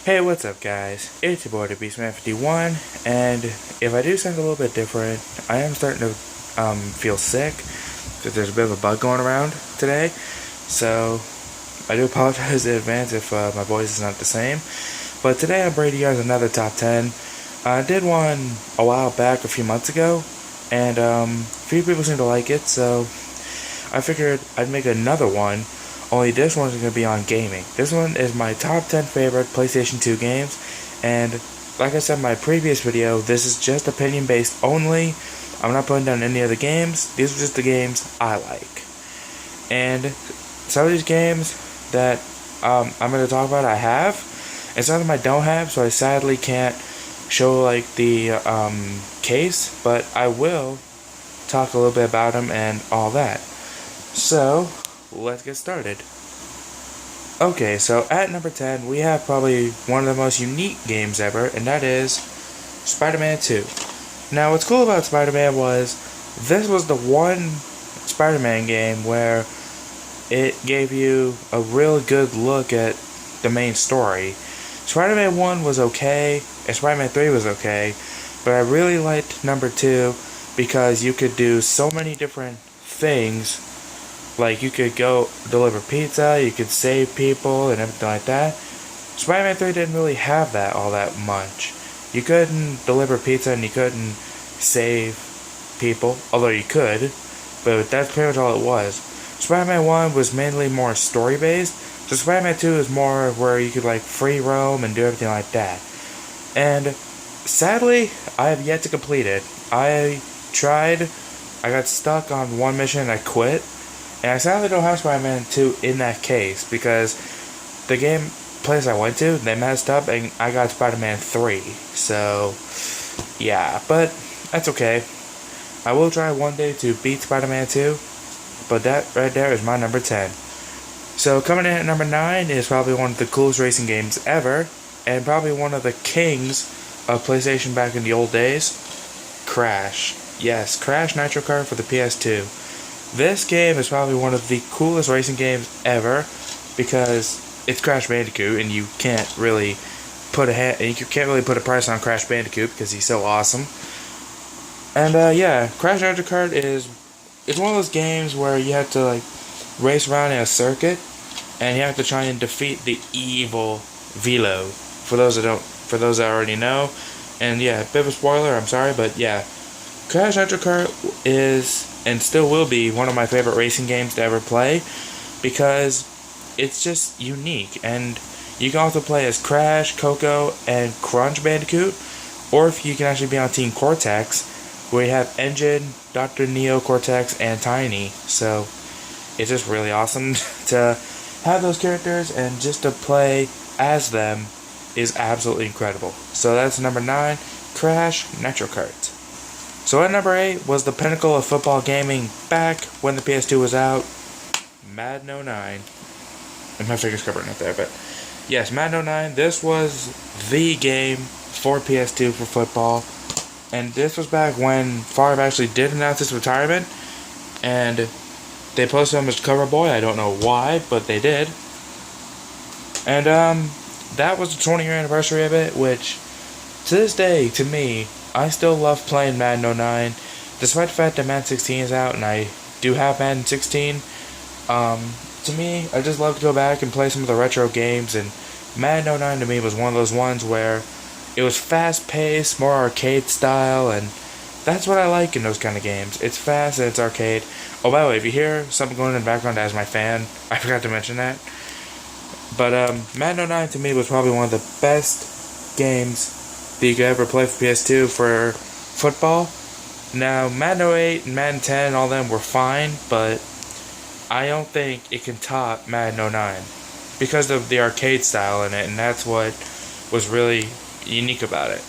Hey, what's up, guys? It's your boy, the Beastman51, and if I do sound a little bit different, I am starting to feel sick because there's a bit of a bug going around today. So I do apologize in advance if my voice is not the same. But today I'm bringing you guys another top 10. I did one a while back, a few months ago, and a few people seem to like it, so I figured I'd make another one. Only this one's going to be on gaming. This one is my top 10 favorite PlayStation 2 games, and like I said in my previous video, this is just opinion based only. I'm not putting down any other games. These are just the games I like. And some of these games that I'm going to talk about I have, and some of them I don't have, so I sadly can't show like the case, but I will talk a little bit about them and all that. So let's get started. Okay, so at number 10, we have probably one of the most unique games ever, and that is Spider-Man 2. Now, what's cool about Spider-Man was, this was the one Spider-Man game where it gave you a real good look at the main story. Spider-Man 1 was okay, and Spider-Man 3 was okay, but I really liked number 2 because you could do so many different things. Like, you could go deliver pizza, you could save people, and everything like that. Spider-Man 3 didn't really have that all that much. You couldn't deliver pizza and you couldn't save people, although you could, but that's pretty much all it was. Spider-Man 1 was mainly more story-based, so Spider-Man 2 is more where you could, like, free roam and do everything like that. And, sadly, I have yet to complete it. I tried, I got stuck on one mission and I quit. And I sadly don't have Spider-Man 2 in that case, because the game place I went to, they messed up and I got Spider-Man 3. So, yeah, but that's okay. I will try one day to beat Spider-Man 2, but that right there is my number 10. So coming in at number 9 is probably one of the coolest racing games ever, and probably one of the kings of PlayStation back in the old days, Crash. Yes, Crash Nitro Kart for the PS2. This game is probably one of the coolest racing games ever because it's Crash Bandicoot, and you can't really put a price on Crash Bandicoot because he's so awesome. And yeah, Crash Nitro Kart it's one of those games where you have to like race around in a circuit, and you have to try and defeat the evil Velo. For those that already know, and yeah, a bit of a spoiler. I'm sorry, but yeah, Crash Nitro Kart is and still will be one of my favorite racing games to ever play because it's just unique. And you can also play as Crash, Coco, and Crunch Bandicoot, or if you can actually be on Team Cortex, where you have Engine, Dr. Neo, Cortex, and Tiny. So it's just really awesome to have those characters, and just to play as them is absolutely incredible. So that's number 9, Crash Nitro Kart. So at number 8 was the pinnacle of football gaming back when the PS2 was out, Madden 09. And my figure's covering up there, but yes, Madden 09, this was the game for PS2 for football. And this was back when Favre actually did announce his retirement, and they posted him as cover boy. I don't know why, but they did. And that was the 20-year anniversary of it, which to this day, to me, I still love playing Madden 09, despite the fact that Madden 16 is out, and I do have Madden 16. To me, I just love to go back and play some of the retro games, and Madden 09 to me was one of those ones where it was fast-paced, more arcade style, and that's what I like in those kind of games. It's fast and it's arcade. Oh, by the way, if you hear something going in the background, that's my fan. I forgot to mention that. But Madden 09 to me was probably one of the best games that you could ever play for PS2 for football. Now, Madden 08 and Madden 10, all them were fine, but I don't think it can top Madden 09 because of the arcade style in it, and that's what was really unique about it.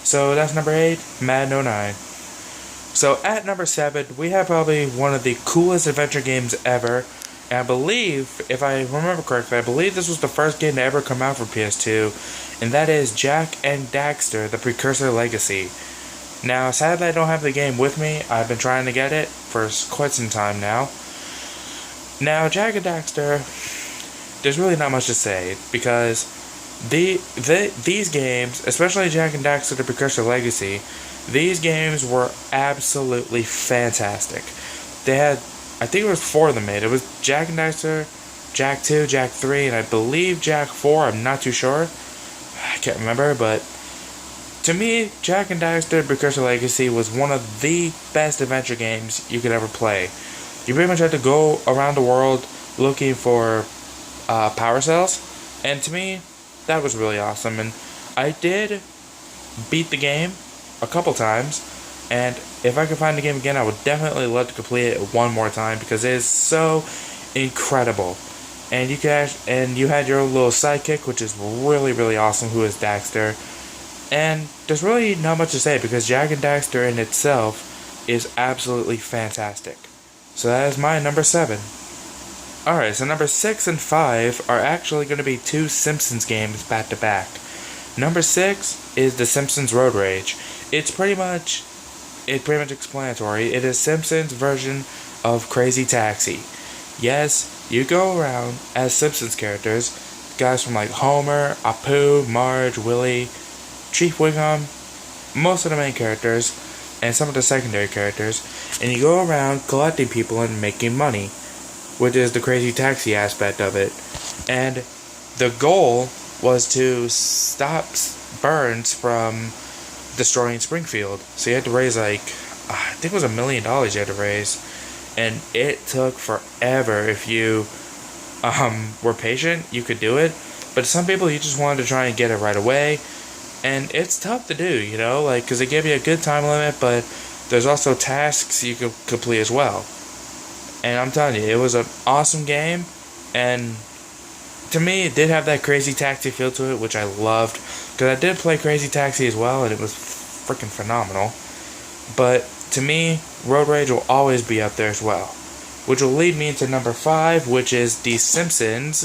So that's number 8, Madden 09. So at number 7, we have probably one of the coolest adventure games ever, and I believe, if I remember correctly, I believe this was the first game to ever come out for PS2, and that is Jak and Daxter, the Precursor Legacy. Now, sadly I don't have the game with me. I've been trying to get it for quite some time now. Now, Jak and Daxter, there's really not much to say, because These games, especially Jak and Daxter: The Precursor Legacy, these games were absolutely fantastic. They had, I think it was four of them made. It was Jak and Daxter, Jak 2, Jak 3, and I believe Jak 4. I'm not too sure. I can't remember, but to me, Jak and Daxter: Precursor Legacy was one of the best adventure games you could ever play. You pretty much had to go around the world looking for power cells, and to me, that was really awesome. And I did beat the game a couple times, and if I could find the game again, I would definitely love to complete it one more time because it is so incredible. And you had your little sidekick, which is really, really awesome, who is Daxter. And there's really not much to say because Jak and Daxter in itself is absolutely fantastic. So that is my number 7. Alright, so number 6 and 5 are actually going to be two Simpsons games back to back. Number 6 is The Simpsons Road Rage. It's pretty much explanatory. It is Simpsons' version of Crazy Taxi. Yes, you go around as Simpsons characters, guys from like Homer, Apu, Marge, Willie, Chief Wiggum, most of the main characters, and some of the secondary characters, and you go around collecting people and making money, which is the Crazy Taxi aspect of it. And the goal was to stop Burns from destroying Springfield. So you had to raise like, I think it was $1 million you had to raise. And it took forever. If you were patient, you could do it. But some people, you just wanted to try and get it right away. And it's tough to do, you know, like, because they give you a good time limit, but there's also tasks you can complete as well. And I'm telling you, it was an awesome game, and to me, it did have that Crazy Taxi feel to it, which I loved, because I did play Crazy Taxi as well, and it was freaking phenomenal. But to me, Road Rage will always be up there as well, which will lead me into number 5, which is The Simpsons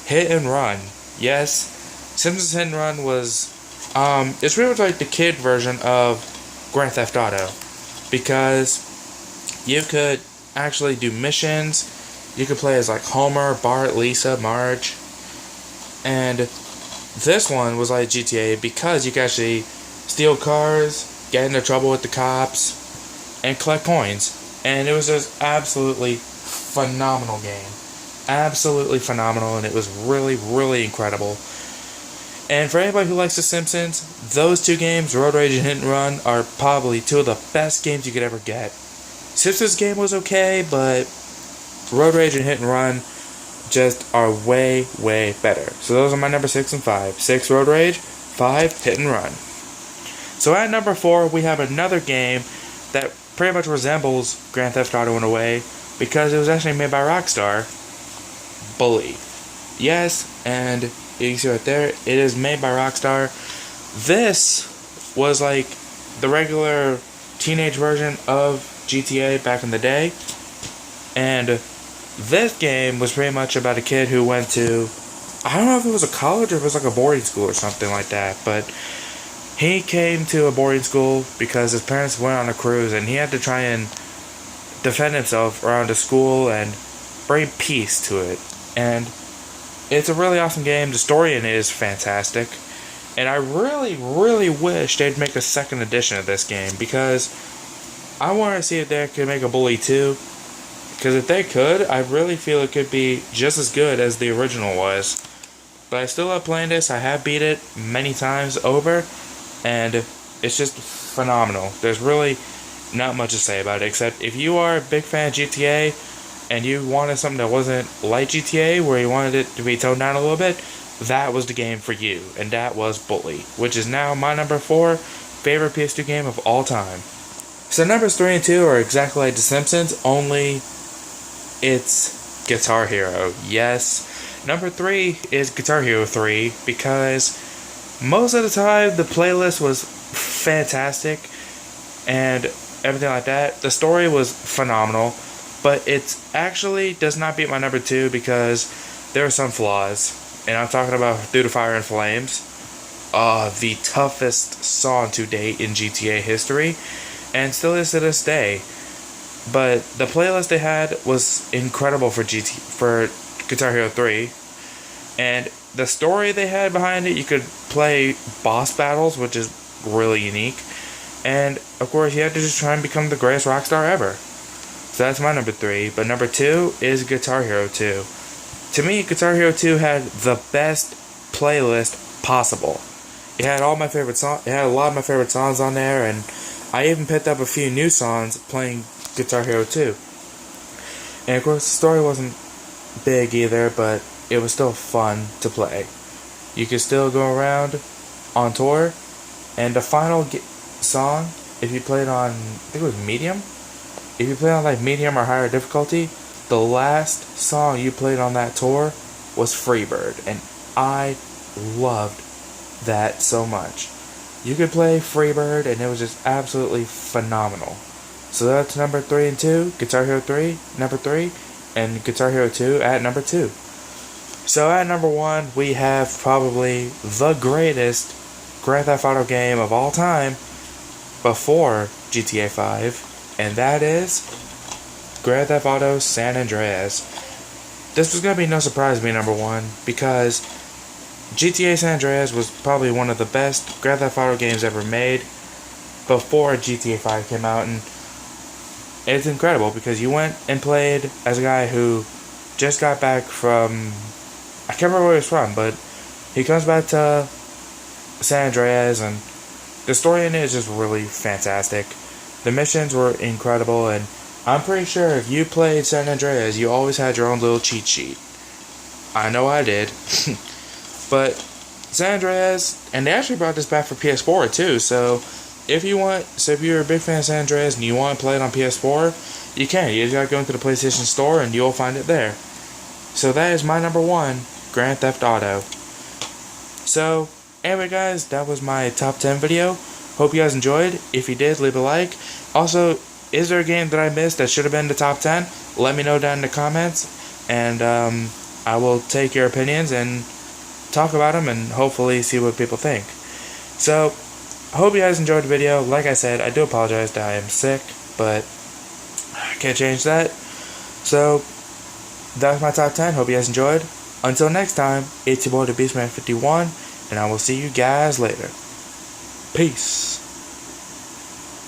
Hit and Run. Yes, Simpsons Hit and Run was, it's really much like the kid version of Grand Theft Auto, because you could actually do missions. You could play as like Homer, Bart, Lisa, Marge, and this one was like GTA because you could actually steal cars, get into trouble with the cops, and collect coins. And it was just absolutely phenomenal game, absolutely phenomenal, and it was really, really incredible. And for anybody who likes The Simpsons, those two games, Road Rage and Hit and Run, are probably two of the best games you could ever get. Simpsons game was okay, but Road Rage and Hit and Run just are way, way better. So those are my number 6 and 5. 6, Road Rage. 5, Hit and Run. So at number 4, we have another game that pretty much resembles Grand Theft Auto in a way, because it was actually made by Rockstar. Bully. Yes, and you can see right there, it is made by Rockstar. This was like the regular teenage version of GTA back in the day. And this game was pretty much about a kid who went to, I don't know if it was a college or if it was like a boarding school or something like that, but he came to a boarding school because his parents went on a cruise and he had to try and defend himself around the school and bring peace to it. And it's a really awesome game. The story in it is fantastic. And I really, really wish they'd make a second edition of this game, because I want to see if they could make a Bully 2. Because if they could, I really feel it could be just as good as the original was. But I still love playing this. I have beat it many times over, and it's just phenomenal. There's really not much to say about it, except if you are a big fan of GTA, and you wanted something that wasn't like GTA, where you wanted it to be toned down a little bit, that was the game for you, and that was Bully, which is now my number 4 favorite PS2 game of all time. So numbers 3 and 2 are exactly like The Simpsons, only it's Guitar Hero. Yes, number 3 is Guitar Hero 3, because most of the time the playlist was fantastic and everything like that. The story was phenomenal, but it actually does not beat my number 2 because there are some flaws. And I'm talking about Through the Fire and Flames, the toughest song to date in GTA history, and still is to this day. But the playlist they had was incredible for Guitar Hero 3, and the story they had behind it, you could play boss battles, which is really unique. And, of course, you had to just try and become the greatest rock star ever. So that's my number 3. But number 2 is Guitar Hero 2. To me, Guitar Hero 2 had the best playlist possible. It had all my favorite songs. It had a lot of my favorite songs on there, and I even picked up a few new songs playing Guitar Hero 2. And of course, the story wasn't big either, but it was still fun to play. You could still go around on tour, and the final song, if you played on, I think it was medium. If you played on like medium or higher difficulty, the last song you played on that tour was Freebird, and I loved that so much. You could play Freebird, and it was just absolutely phenomenal. So that's number 3 and 2, Guitar Hero 3, number 3, and Guitar Hero 2 at number 2. So at number 1, we have probably the greatest Grand Theft Auto game of all time before GTA 5, and that is Grand Theft Auto San Andreas. This was going to be no surprise to me, number 1, because GTA San Andreas was probably one of the best Grand Theft Auto games ever made before GTA 5 came out, and it's incredible because you went and played as a guy who just got back from, I can't remember where he was from, but he comes back to San Andreas, and the story in it is just really fantastic. The missions were incredible, and I'm pretty sure if you played San Andreas, you always had your own little cheat sheet. I know I did. But San Andreas, and they actually brought this back for PS4 too, so if you're a big fan of San Andreas and you want to play it on PS4, you can. You just gotta go into the PlayStation Store and you'll find it there. So that is my number 1, Grand Theft Auto. So, anyway guys, that was my top 10 video. Hope you guys enjoyed. If you did, leave a like. Also, is there a game that I missed that should have been in the top 10? Let me know down in the comments, and I will take your opinions and talk about them and hopefully see what people think. So, I hope you guys enjoyed the video. Like I said, I do apologize that I am sick, but I can't change that. So, that was my top 10. Hope you guys enjoyed. Until next time, it's your boy, the Beastman51, and I will see you guys later. Peace.